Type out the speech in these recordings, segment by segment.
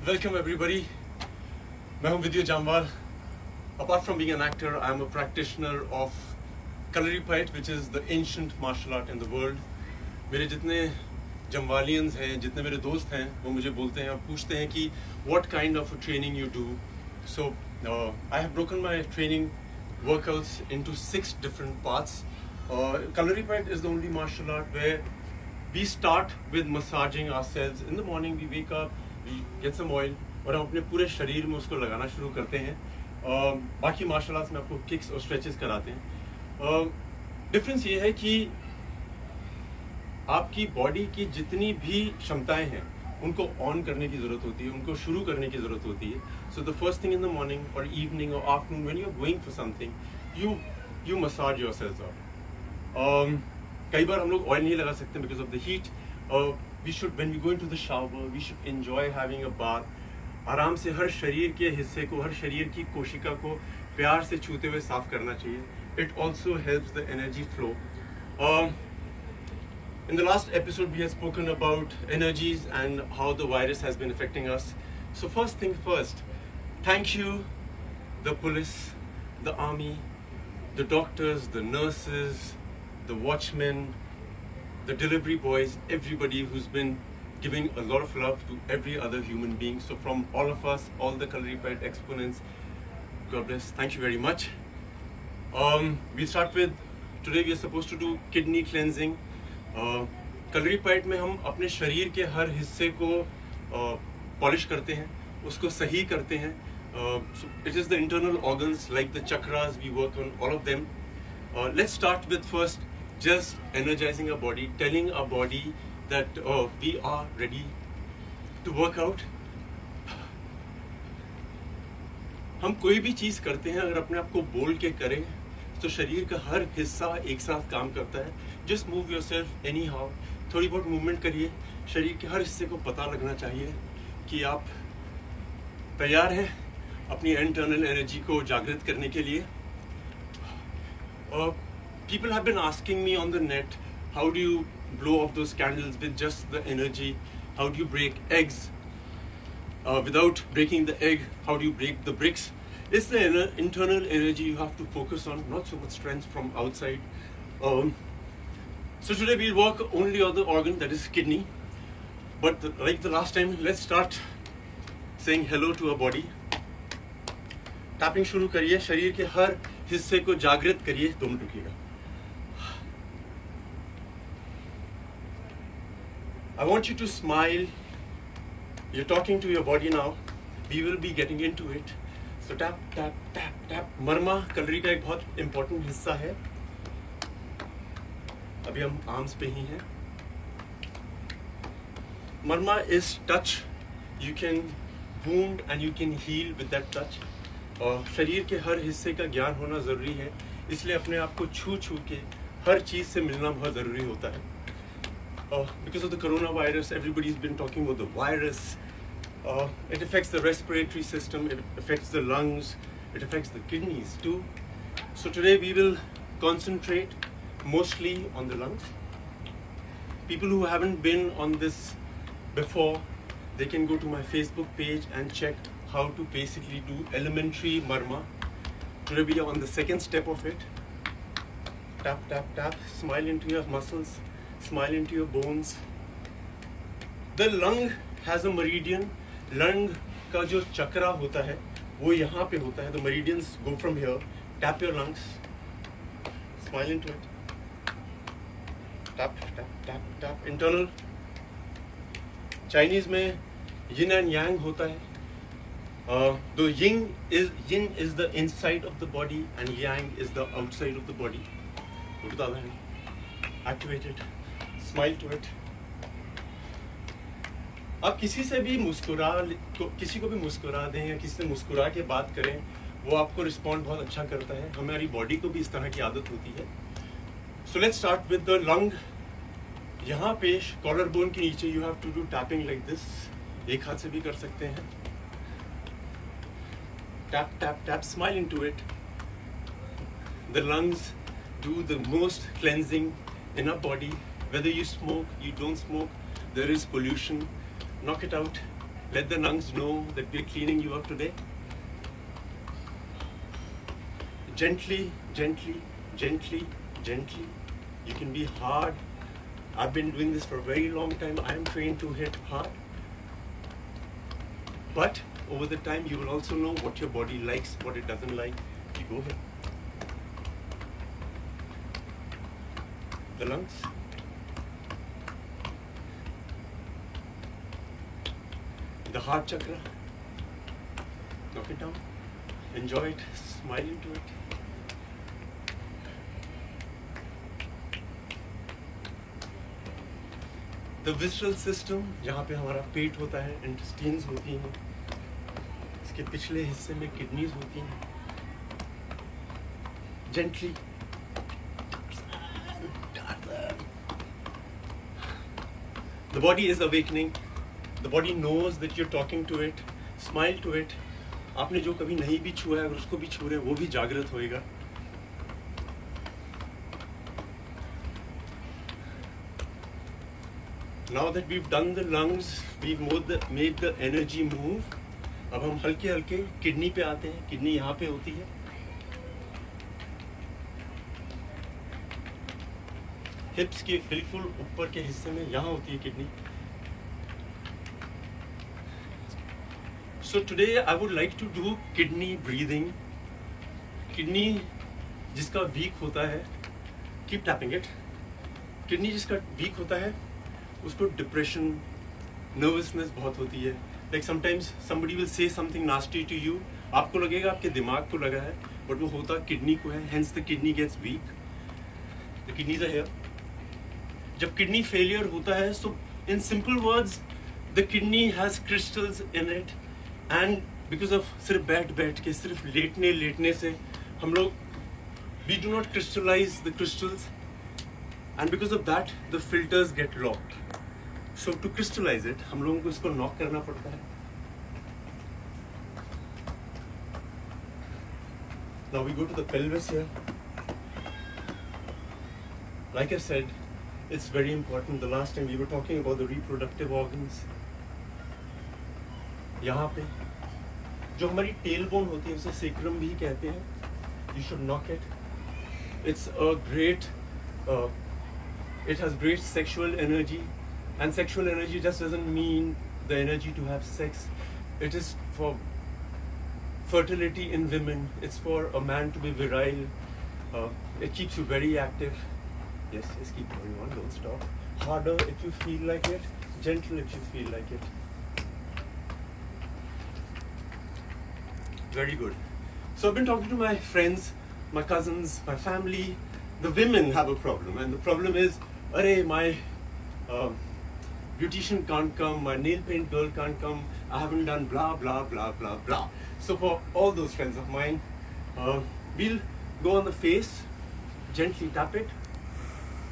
Welcome everybody. मैं हूं विद्यु Jammwal. Apart from being an actor, I am a practitioner of Kalaripayattu fight, which is the ancient martial art in the world. मेरे जितने जमवालियंस हैं, जितने मेरे दोस्त हैं, वो मुझे बोलते हैं और पूछते हैं कि what kind of a training you do. So I have broken my training workouts into 6 different parts. Kalaripayattu is the only martial art where we start with massaging ourselves. In the morning we wake up, we get some oil और हम अपने पूरे शरीर में उसको लगाना शुरू करते हैं. बाकी मार्शल आर्ट्स में आपको किक्स और स्ट्रेचेस कराते हैं. डिफरेंस ये है कि आपकी बॉडी की जितनी भी क्षमताएं हैं उनको ऑन करने की ज़रूरत होती है, उनको शुरू करने की ज़रूरत होती है. So the first thing in the morning और इवनिंग और afternoon when you are going for something you massage yourself up. कई बार हम लोग ऑयल नहीं लगा सकते because of the heat. We should when we go into the shower we should enjoy having a bath. आराम से हर शरीर के हिस्से को, हर शरीर की कोशिका को प्यार से छूते हुए साफ करना चाहिए. It also helps the energy flow. In the last episode, we have spoken about energies and how the virus has been affecting us. So first thing first, thank you, the police, the army, the doctors, the nurses, the watchmen, the delivery boys, everybody who's been giving a lot of love to every other human being. So from all of us, all the Kalaripayattu exponents, God bless, thank you very much. We'll start with, today we are supposed to do kidney cleansing. कलरीपैट में हम अपने शरीर के हर हिस्से को polish करते हैं, उसको सही करते हैं. It is the internal organs like the chakras, we work on all of them. Let's start with first just energising a body, telling a body that we are ready to work out. हम कोई भी चीज़ करते हैं अगर अपने आप को बोल के करें तो शरीर का हर हिस्सा एक साथ काम करता है. Just move your self any how, थोड़ी बहुत मूवमेंट करिए. शरीर के हर हिस्से को पता लगना चाहिए कि आप तैयार हैं अपनी इंटरनल एनर्जी को जागृत करने के लिए. People have been asking me on the net, how do you blow off those candles with just the energy, how do you break eggs without breaking the egg, how do you break the bricks? It's the internal energy you have to focus on, not so much strength from outside. So today we'll work only on the organ that is kidney. But like the last time, let's start saying hello to our body. Tapping शुरू करिए, शरीर के हर हिस्से को जागृत करिए. 2 minute रुकिएगा. I want you to smile. You're talking to your body now. We will be getting into it. So tap, tap, tap, tap. Marma Kalari का एक बहुत important हिस्सा है. अभी हम आर्म्स पे ही हैं. मर्मा is touch. You can wound and you can heal with that touch. और शरीर के हर हिस्से का ज्ञान होना ज़रूरी है, इसलिए अपने आप को छू छू के हर चीज़ से मिलना बहुत ज़रूरी होता है. Because of the coronavirus, everybody's been talking about the virus. It affects the respiratory system, it affects the lungs, it affects the kidneys too. So today we will concentrate mostly on the lungs. People who haven't been on this before, they can go to my Facebook page and check how to basically do elementary marma. Today we are on the second step of it. Tap, tap, tap, smile into your muscles. Smile into your bones. The lung has a meridian. Lung का जो चक्रा होता है वो यहाँ पे होता है. The meridians go from here. Tap your lungs. Smile into it. Tap, tap, tap, tap. Internal. Chinese में yin and yang होता है. The yin is the inside of the body and yang is the outside of the body. Activate it. Smile to it. आप किसी से भी किसी को भी मुस्कुरा दें या किसी से मुस्कुरा के बात करें, वो आपको रिस्पॉन्ड बहुत अच्छा करता है. हमारी बॉडी को भी इस तरह की आदत होती है. So let's start with the lung. यहाँ पे कॉलर बोन के नीचे you have to do tapping like this. एक हाथ से भी कर सकते हैं. Tap tap tap. Smile into it. The lungs do the most cleansing in our body. Whether you smoke, you don't smoke, there is pollution. Knock it out. Let the lungs know that we're cleaning you up today. Gently, gently, gently, gently. You can be hard. I've been doing this for a very long time. I am trained to hit hard. But over the time, you will also know what your body likes, what it doesn't like. You go ahead. The lungs. The heart chakra. Knock it down. Enjoy it. Smile into it. The visceral system, जहाँ पे हमारा पेट होता है, intestines होती हैं, इसके पिछले हिस्से में kidneys होती हैं. Gently. The body is awakening. The body knows that you're talking to it. Smile to it. आपने जो कभी नहीं भी छुआ है, अगर उसको भी छू रहे हैं, वो भी जागृत होएगा. Now that we've done the lungs, we've made the energy move. अब हम हल्के हल्के किडनी पे आते हैं. किडनी यहाँ पे होती है. हिप्स के बिल्कुल ऊपर के हिस्से में यहाँ होती है kidney. So today I would like to do kidney breathing. Kidney जिसका वीक होता है, keep tapping it. Kidney जिसका वीक होता है, उसको डिप्रेशन, नर्वसनेस बहुत होती है. Like sometimes somebody will say something nasty to you. आपको लगेगा आपके दिमाग को लगा है, but वो होता किडनी को है. Hence the kidney gets weak. The kidneys are here. जब किडनी फेलियर होता है, so in simple words, the kidney has crystals in it. And because of सिर्फ बैठ के सिर्फ लेटने से हम लोग we do not crystallize the crystals, and because of that the filters get locked. So to crystallize it, हम लोगों को इसको नॉक करना पड़ता है. Now we go to the pelvis here. Like I said, it's very important. The last time we were talking about the reproductive organs. यहाँ पे जो हमारी टेल बोन होती है, उसे सेक्रम भी कहते हैं. You should knock it. It's a great, it has great sexual energy, and sexual energy just doesn't mean the energy to have sex. It is for fertility in women. It's for a man to be virile. It keeps you very active. Yes, just keep going on. Don't stop. Harder if you feel like it. Gentle if you feel like it. Very good. So I've been talking to my friends, my cousins, my family. The women have a problem, and the problem is, arey, my beautician can't come, my nail paint girl can't come, I haven't done blah blah blah blah blah. So for all those friends of mine, we'll go on the face, gently tap it.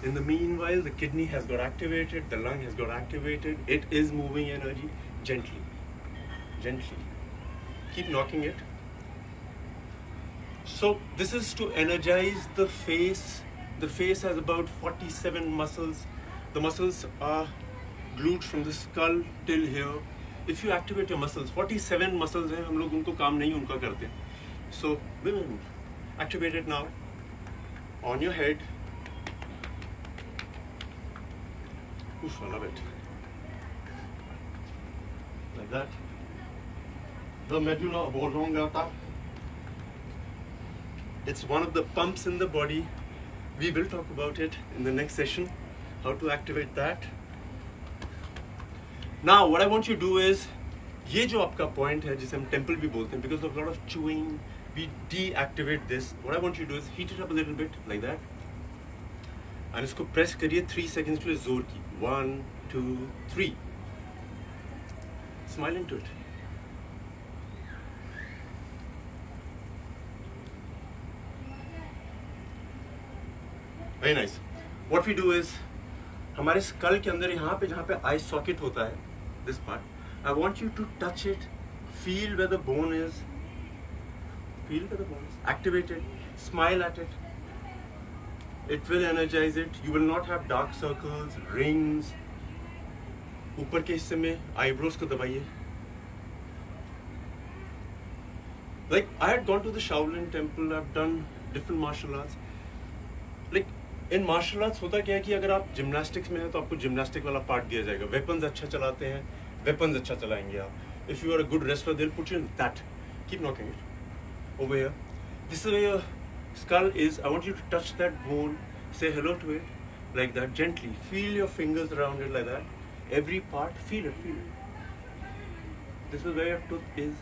In the meanwhile, the kidney has got activated, the lung has got activated. It is moving energy. Gently, gently. Keep knocking it. So this is to energize the face. The face has about 47 muscles. The muscles are glued from the skull till here. If you activate your muscles, 47 muscles हैं, हम लोग उनको काम नहीं उनका करते. So women, activate it now. On your head. Oof, I love it. Like that. The medulla oblongata. It's one of the pumps in the body. We will talk about it in the next session, how to activate that. Now, what I want you to do is, ये जो आपका point है, जिसे हम temple भी बोलते हैं, because of a lot of chewing, we deactivate this. What I want you to do is heat it up a little bit, like that. And इसको press करिए 3 seconds के लिए जोर की. 1, 2, 3. Smile into it. Very nice. What we do is, हमारे skull के अंदर यहाँ पे जहाँ पे eye socket होता है, this part, I want you to touch it, feel where the bone is, activate it, smile at it. It will energize it. You will not have dark circles, rings. ऊपर के हिस्से में eyebrows को दबाइए. Like I had gone to the Shaolin temple, I've done different martial arts. Like in martial arts होता क्या है कि अगर आप जिमनास्टिक्स में हैं तो आपको जिमनास्टिक वाला पार्ट दिया जाएगा, वेपन्स अच्छा चलाते हैं, वेपन्स अच्छा चलाएंगे आप. If you are a good wrestler they will put you in that. Keep knocking it over here. This is where your skull is. I want you to touch that bone, say hello to it like that gently, feel your fingers around it like that, every part, feel it, feel it. This is where your tooth is.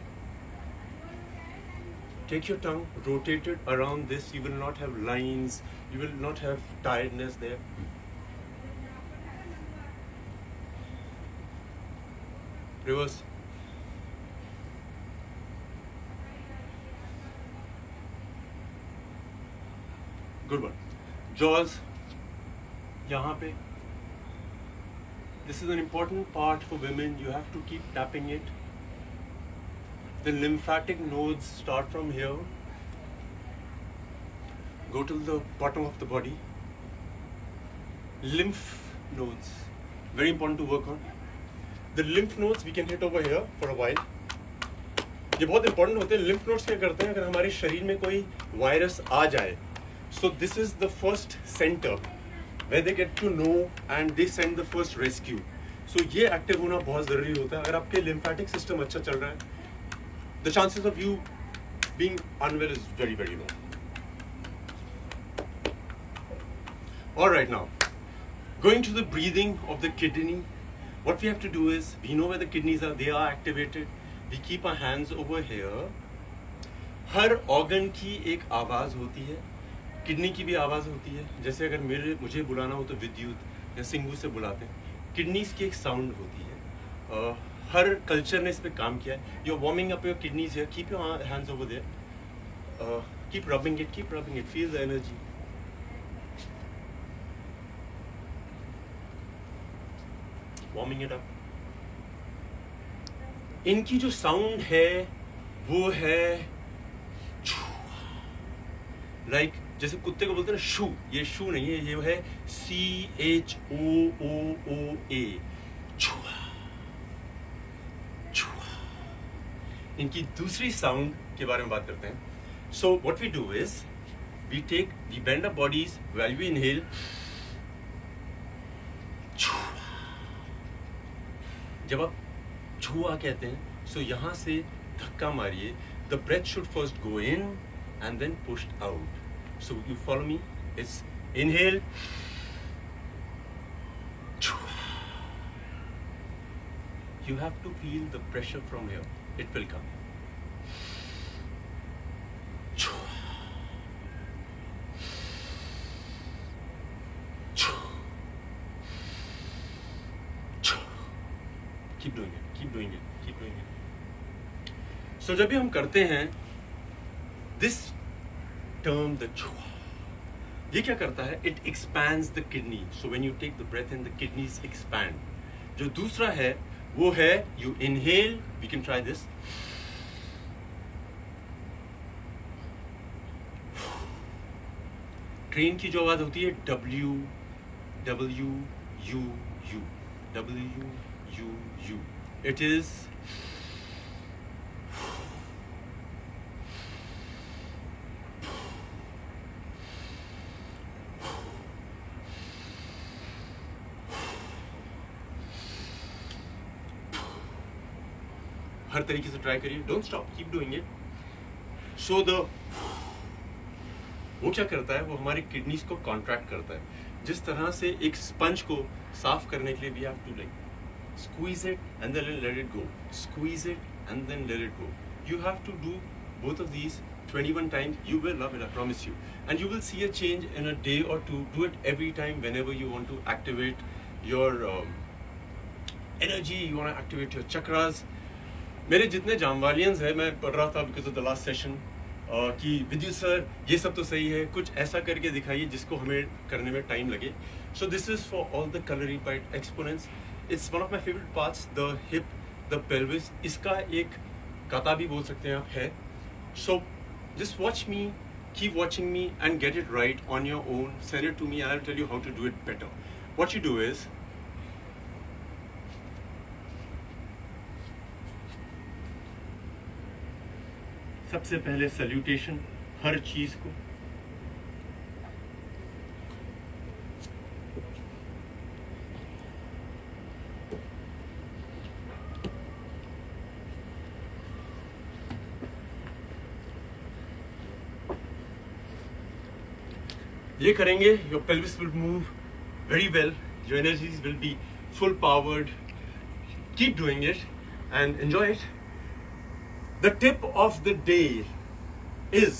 Take your tongue, rotate it around this. You will not have lines, you will not have tiredness there. Reverse. Good one. Jaws. यहाँ पे. This is an important part for women. You have to keep tapping it. The lymphatic nodes start from here, go to the bottom of the body. Lymph nodes, very important to work on. The lymph nodes we can hit over here for a while. ये बहुत important होते हैं. Lymph nodes क्या करते हैं? अगर हमारे शरीर में कोई वायरस आ जाए, so this is the first center where they get to know and they send the first rescue. So ये active होना बहुत ज़रूरी होता है. अगर आपके lymphatic system अच्छा चल रहा है, the chances of you being unwell is very, very low. All right, now going to the breathing of the kidney. What we have to do is, we know where the kidneys are, they are activated. We keep our hands over here. Her organ की एक आवाज़ होती है, kidney की भी आवाज़ होती है. जैसे अगर मुझे बुलाना हो तो विद्युत या सिंगू से बुलाते हैं. किडनीज की एक साउंड होती है. हर कल्चर ने इस पे काम किया है. You're warming up your kidneys here. Keep your hands over there. Keep rubbing it. Keep rubbing it. Feel the energy. Warming it up. इनकी जो साउंड है वो है लाइक जैसे कुत्ते को बोलते हैं ना शू. ये शू नहीं है, ये है CHOOOA. छुआ. इनकी दूसरी साउंड के बारे में बात करते हैं. So what we do is we bend our bodies while we inhale. जब आप छुआ कहते हैं, सो यहां से धक्का मारिए. The breath should first go in and then pushed out. So you follow me. It's inhale. You have to feel the pressure from here. It will come. Keep doing it. Keep doing it. Keep doing it. So जब भी हम करते हैं this term, the chua, ये क्या करता है? It expands the kidney. So when you take the breath in, the kidneys expand. जो दूसरा है वो है you inhale. We can try this. Train की जो आवाज होती है W W U U W U U. It is हर तरीके से ट्राई करिए. Don't stop. Keep doing it. So the वो क्या करता है? वो हमारी किडनीज को कॉन्ट्रैक्ट करता है. जिस तरह से एक स्पंज को साफ करने के लिए we have to like squeeze it and then let it go. Squeeze it and then let it go. You have to do both of these 21 times. You will love it, I promise you. And you will see a change in a day or two. Do it every time whenever you want to activate your energy, you want to activate your chakras. मेरे जितने जामवालियंस हैं, मैं पढ़ रहा था because of the last session कि विद्युत sir ये सब तो सही है, कुछ ऐसा करके दिखाइए जिसको हमें करने में टाइम लगे. So this is for all the calorified exponents. It's one of my favorite parts, the hip, the pelvis. इसका एक गाता भी बोल सकते हैं आप है. So just watch me, keep watching me and get it right on your own. Send it to me and I'll tell you how to do it better. What you do is सबसे पहले salutation हर चीज़ को। ये करेंगे, your pelvis will move very well, your energies will be full powered. Keep doing it and enjoy it. The tip of the day is,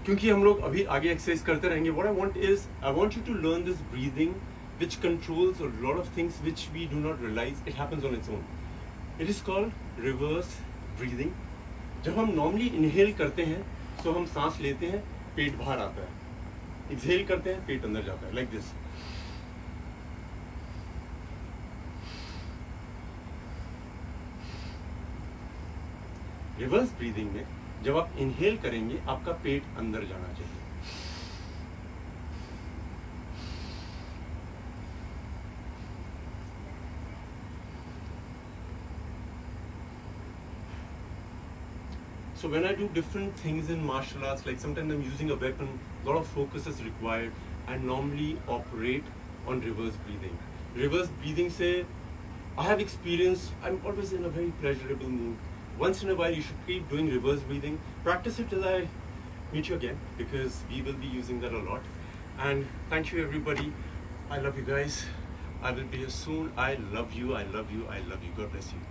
क्योंकि हम लोग अभी आगे एक्सरसाइज करते रहेंगे, what I want is I want you to learn this breathing which controls a lot of things which we do not realize it happens on its own. It is called reverse breathing. जब हम normally inhale करते हैं तो हम सांस लेते हैं, पेट बाहर आता है, एक्सहेल करते हैं, पेट अंदर जाता है, लाइक दिस। रिवर्स ब्रीदिंग में जब आप इनहेल करेंगे आपका पेट अंदर जाना चाहिए। So when I do different things in martial arts, like sometimes I'm using a weapon, a lot of focus is required. I normally operate on reverse breathing. Reverse breathing say, I have experience, I'm always in a very pleasurable mood. Once in a while you should keep doing reverse breathing. Practice it till I meet you again, because we will be using that a lot. And thank you everybody. I love you guys. I will be here soon. I love you, I love you, I love you. God bless you.